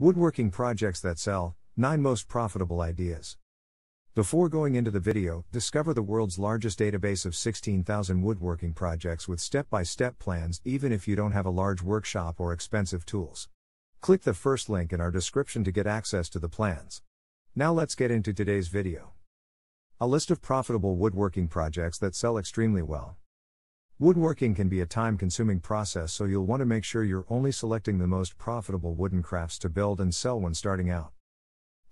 Woodworking projects that sell, 9 most profitable ideas. Before going into the video, discover the world's largest database of 16,000 woodworking projects with step-by-step plans even if you don't have a large workshop or expensive tools. Click the first link in our description to get access to the plans. Now let's get into today's video. A list of profitable woodworking projects that sell extremely well. Woodworking can be a time-consuming process, so you'll want to make sure you're only selecting the most profitable wooden crafts to build and sell when starting out.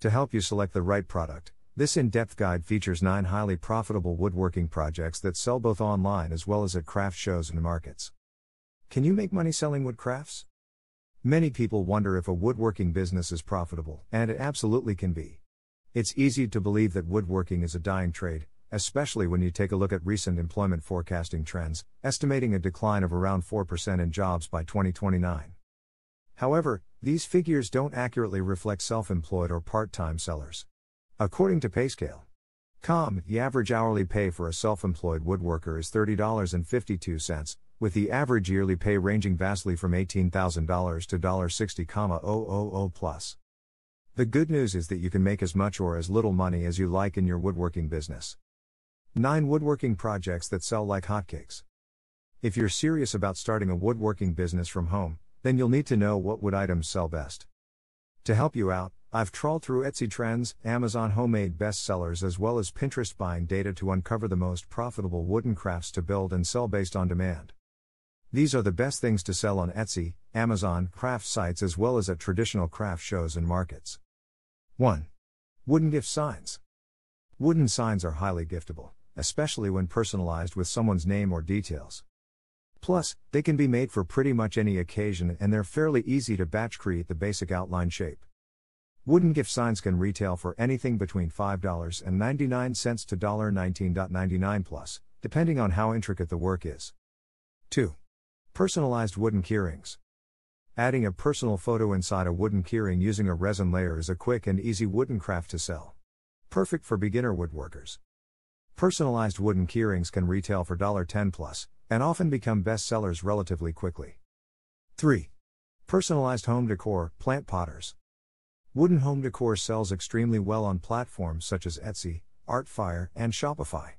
To help you select the right product, this in-depth guide features 9 highly profitable woodworking projects that sell both online as well as at craft shows and markets. Can you make money selling wood crafts? Many people wonder if a woodworking business is profitable, and it absolutely can be. It's easy to believe that woodworking is a dying trade, especially when you take a look at recent employment forecasting trends, estimating a decline of around 4% in jobs by 2029. However, these figures don't accurately reflect self-employed or part-time sellers. According to PayScale.com, the average hourly pay for a self-employed woodworker is $30.52, with the average yearly pay ranging vastly from $18,000 to $60,000 plus. The good news is that you can make as much or as little money as you like in your woodworking business. 9 woodworking projects that sell like hotcakes. If you're serious about starting a woodworking business from home, then you'll need to know what wood items sell best. To help you out, I've trawled through Etsy trends, Amazon homemade bestsellers, as well as Pinterest buying data to uncover the most profitable wooden crafts to build and sell based on demand. These are the best things to sell on Etsy, Amazon, craft sites, as well as at traditional craft shows and markets. 1. Wooden gift signs. Wooden signs are highly giftable, especially when personalized with someone's name or details. Plus, they can be made for pretty much any occasion, and they're fairly easy to batch create the basic outline shape. Wooden gift signs can retail for anything between $5.99 to $19.99 plus, depending on how intricate the work is. 2. Personalized wooden keyrings. Adding a personal photo inside a wooden keyring using a resin layer is a quick and easy wooden craft to sell. Perfect for beginner woodworkers. Personalized wooden keyrings can retail for $10 plus, and often become bestsellers relatively quickly. 3. Personalized home decor, plant potters. Wooden home decor sells extremely well on platforms such as Etsy, Artfire, and Shopify.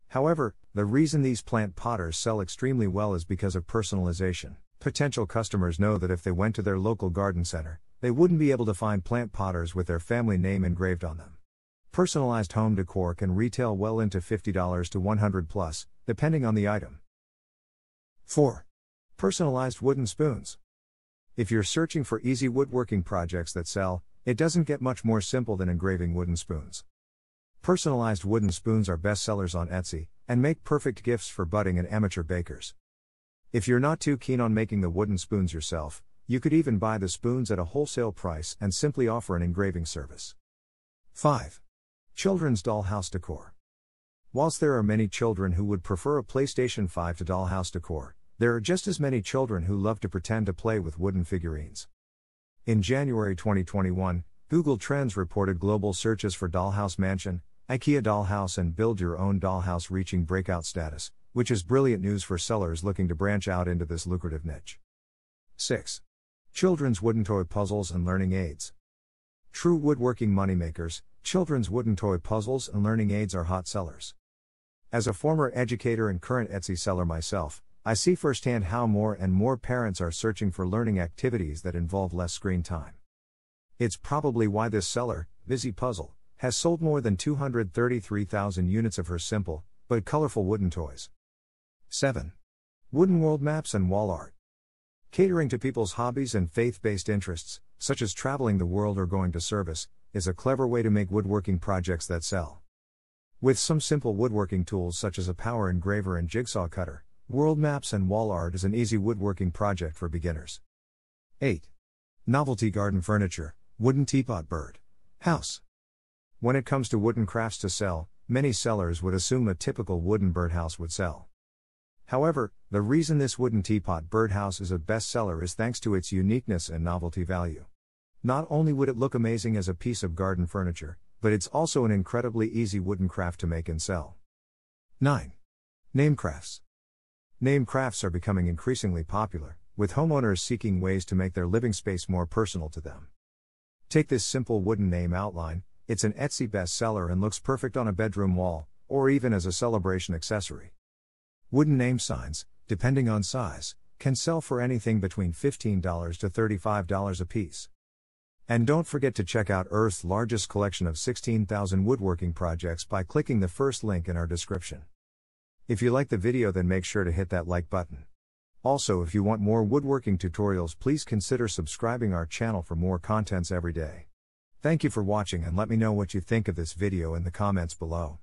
However, the reason these plant potters sell extremely well is because of personalization. Potential customers know that if they went to their local garden center, they wouldn't be able to find plant potters with their family name engraved on them. Personalized home decor can retail well into $50 to $100 plus, depending on the item. 4. Personalized wooden spoons. If you're searching for easy woodworking projects that sell, it doesn't get much more simple than engraving wooden spoons. Personalized wooden spoons are bestsellers on Etsy, and make perfect gifts for budding and amateur bakers. If you're not too keen on making the wooden spoons yourself, you could even buy the spoons at a wholesale price and simply offer an engraving service. 5. Children's dollhouse decor. Whilst there are many children who would prefer a PlayStation 5 to dollhouse decor, there are just as many children who love to pretend to play with wooden figurines. In January 2021, Google Trends reported global searches for dollhouse mansion, IKEA dollhouse, and build your own dollhouse reaching breakout status, which is brilliant news for sellers looking to branch out into this lucrative niche. 6. Children's wooden toy puzzles and learning aids. True woodworking moneymakers, children's wooden toy puzzles and learning aids are hot sellers. As a former educator and current Etsy seller myself, I see firsthand how more and more parents are searching for learning activities that involve less screen time. It's probably why this seller, Busy Puzzle, has sold more than 233,000 units of her simple, but colorful wooden toys. 7. Wooden world maps and wall art. Catering to people's hobbies and faith-based interests, such as traveling the world or going to service, is a clever way to make woodworking projects that sell. With some simple woodworking tools such as a power engraver and jigsaw cutter, world maps and wall art is an easy woodworking project for beginners. 8. Novelty garden furniture, wooden teapot BirdHouse. When it comes to wooden crafts to sell, many sellers would assume a typical wooden birdhouse would sell. However, the reason this wooden teapot BirdHouse is a bestseller is thanks to its uniqueness and novelty value. Not only would it look amazing as a piece of garden furniture, but it's also an incredibly easy wooden craft to make and sell. 9. Name crafts. Name crafts are becoming increasingly popular, with homeowners seeking ways to make their living space more personal to them. Take this simple wooden name outline, it's an Etsy bestseller and looks perfect on a bedroom wall, or even as a celebration accessory. Wooden name signs, depending on size, can sell for anything between $15 to $35 a piece. And don't forget to check out Earth's largest collection of 16,000 woodworking projects by clicking the first link in our description. If you like the video, then make sure to hit that like button. Also, if you want more woodworking tutorials, please consider subscribing our channel for more contents every day. Thank you for watching, and let me know what you think of this video in the comments below.